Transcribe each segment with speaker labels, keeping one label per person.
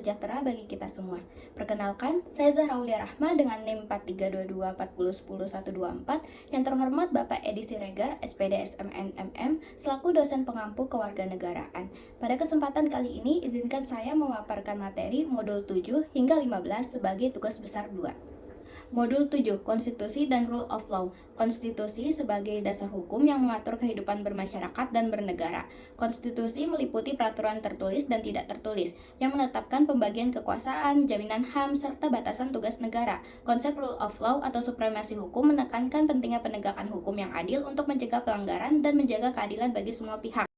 Speaker 1: sejahtera bagi kita semua. Perkenalkan, saya Zahra Aulia Rahma dengan NIM 432240101124 yang terhormat Bapak Edi Siregar, SPD SMN MM, selaku dosen pengampu kewarganegaraan. Pada kesempatan kali ini, izinkan saya memaparkan materi modul 7 hingga 15 sebagai tugas besar 2. Modul 7, Konstitusi dan Rule of Law. Konstitusi sebagai dasar hukum yang mengatur kehidupan bermasyarakat dan bernegara. Konstitusi meliputi peraturan tertulis dan tidak tertulis, yang menetapkan pembagian kekuasaan, jaminan HAM, serta batasan tugas negara. Konsep Rule of Law atau supremasi hukum menekankan pentingnya penegakan hukum yang adil untuk mencegah pelanggaran dan menjaga keadilan bagi semua pihak.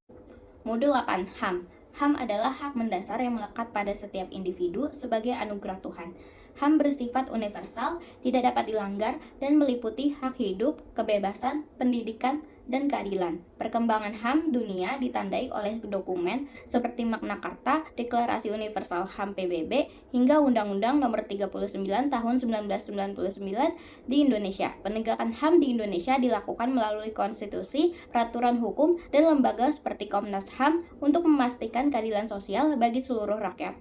Speaker 1: Modul 8, HAM. HAM adalah hak mendasar yang melekat pada setiap individu sebagai anugerah Tuhan. HAM bersifat universal, tidak dapat dilanggar, dan meliputi hak hidup, kebebasan, pendidikan, dan keadilan. Perkembangan HAM dunia ditandai oleh dokumen seperti Magna Carta, Deklarasi Universal HAM PBB, hingga Undang-Undang Nomor 39 Tahun 1999 di Indonesia. Penegakan HAM di Indonesia dilakukan melalui konstitusi, peraturan hukum, dan lembaga seperti Komnas HAM untuk memastikan keadilan sosial bagi seluruh rakyat.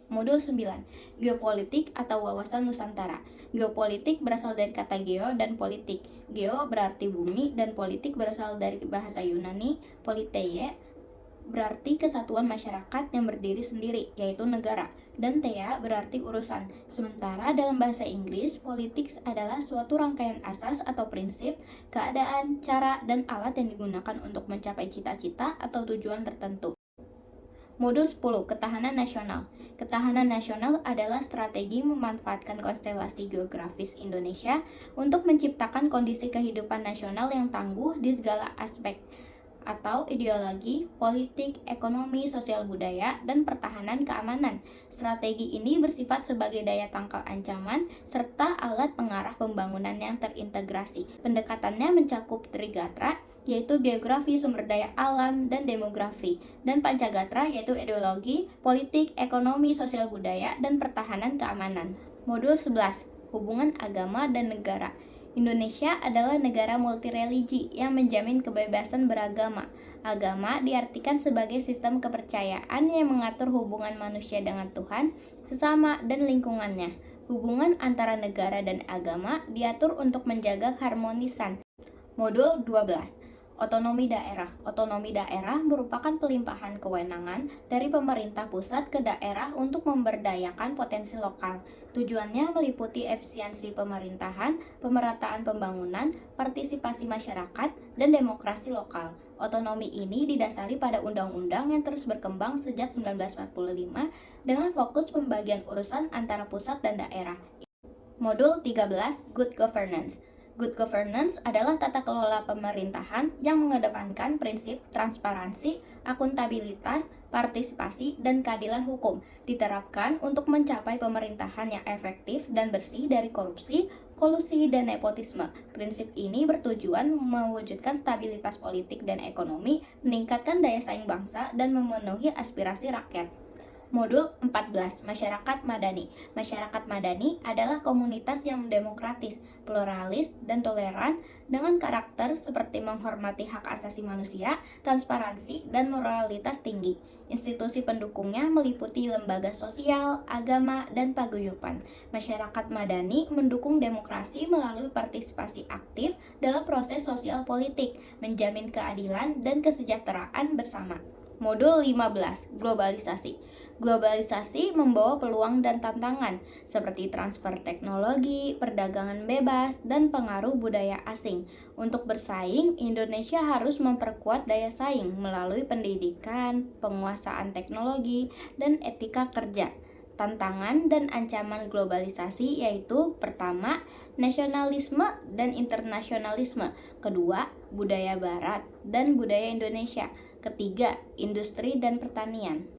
Speaker 1: Modul 9, Geopolitik atau Wawasan Nusantara. Geopolitik berasal dari kata geo dan politik. Geo berarti bumi dan politik berasal dari bahasa Yunani, politeia, berarti kesatuan masyarakat yang berdiri sendiri, yaitu negara, dan theia berarti urusan. Sementara dalam bahasa Inggris, politics adalah suatu rangkaian asas atau prinsip, keadaan, cara, dan alat yang digunakan untuk mencapai cita-cita atau tujuan tertentu. Modul 10, Ketahanan Nasional. Ketahanan nasional adalah strategi memanfaatkan konstelasi geografis Indonesia untuk menciptakan kondisi kehidupan nasional yang tangguh di segala aspek, atau ideologi, politik, ekonomi, sosial budaya, dan pertahanan keamanan. Strategi ini bersifat sebagai daya tangkal ancaman serta alat pengarah pembangunan yang terintegrasi. Pendekatannya mencakup Trigatra, yaitu geografi, sumber daya alam, dan demografi, dan Pancagatra, yaitu ideologi, politik, ekonomi, sosial budaya, dan pertahanan keamanan. Modul 11, Hubungan Agama dan Negara. Indonesia adalah negara multireligi yang menjamin kebebasan beragama. Agama diartikan sebagai sistem kepercayaan yang mengatur hubungan manusia dengan Tuhan, sesama, dan lingkungannya. Hubungan antara negara dan agama diatur untuk menjaga keharmonisan. Modul 12, Otonomi daerah. Otonomi daerah merupakan pelimpahan kewenangan dari pemerintah pusat ke daerah untuk memberdayakan potensi lokal. Tujuannya meliputi efisiensi pemerintahan, pemerataan pembangunan, partisipasi masyarakat, dan demokrasi lokal. Otonomi ini didasari pada undang-undang yang terus berkembang sejak 1945 dengan fokus pembagian urusan antara pusat dan daerah. Modul 13, Good Governance. Good governance adalah tata kelola pemerintahan yang mengedepankan prinsip transparansi, akuntabilitas, partisipasi, dan keadilan hukum. Diterapkan untuk mencapai pemerintahan yang efektif dan bersih dari korupsi, kolusi, dan nepotisme. Prinsip ini bertujuan mewujudkan stabilitas politik dan ekonomi, meningkatkan daya saing bangsa, dan memenuhi aspirasi rakyat. Modul 14, Masyarakat Madani. Masyarakat Madani adalah komunitas yang demokratis, pluralis, dan toleran dengan karakter seperti menghormati hak asasi manusia, transparansi, dan moralitas tinggi. Institusi pendukungnya meliputi lembaga sosial, agama, dan paguyuban. Masyarakat Madani mendukung demokrasi melalui partisipasi aktif dalam proses sosial politik, menjamin keadilan dan kesejahteraan bersama. Modul 15, Globalisasi. Globalisasi membawa peluang dan tantangan seperti transfer teknologi, perdagangan bebas, dan pengaruh budaya asing. Untuk bersaing, Indonesia harus memperkuat daya saing melalui pendidikan, penguasaan teknologi, dan etika kerja. Tantangan dan ancaman globalisasi yaitu pertama, nasionalisme dan internasionalisme. Kedua, budaya barat dan budaya Indonesia. Ketiga, industri dan pertanian.